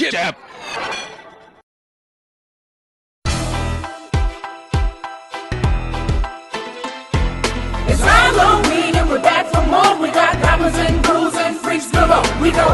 chip. It's Halloween and we're back for more. We got goblins and ghouls and freaks galore. We go.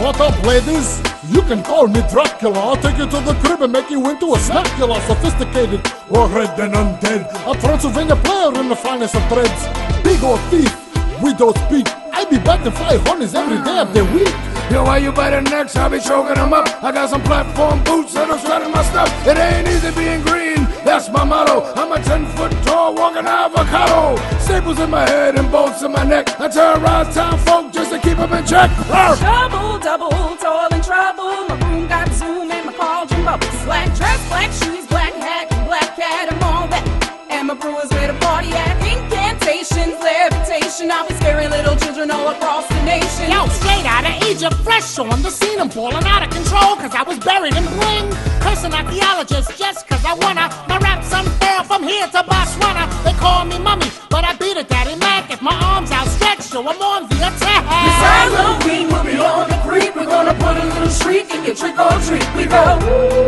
What up, ladies? You can call me Dracula. I'll take you to the crib and make you into a snackula. Sophisticated, red and undead. A Transylvania player in the finest of threads. Big old thief, we don't speak. I be batting 5 honeys every day of the week. Yo, why you biting necks? I be choking them up. I got some platform boots that'll shredding my stuff. It ain't easy being green, that's my motto. I'm a 10-foot tall walking avocado. Staples in my head and bolts in my neck. I terrorize town folk just to keep them in check. Double, double, toil and trouble. My room got zoom and my cauldron bubbles. Black dress, black shoes, black hat, and black cat, I'm all that. And my brewers with a party at incantations, levitation. I'll be scaring little children all across the nation. Yo, straight out of Egypt, fresh on the scene. I'm falling out of control cause I was buried in bling. Cursing archaeologists just cause I wanna. My rap's unfair from here to Botswana. They call me mummy, but I beat it, Daddy Mac. If my arms outstretched, so I'm on the attack. It's Halloween, we'll be on the creek. We're gonna put a little shriek in your trick or treat. We go.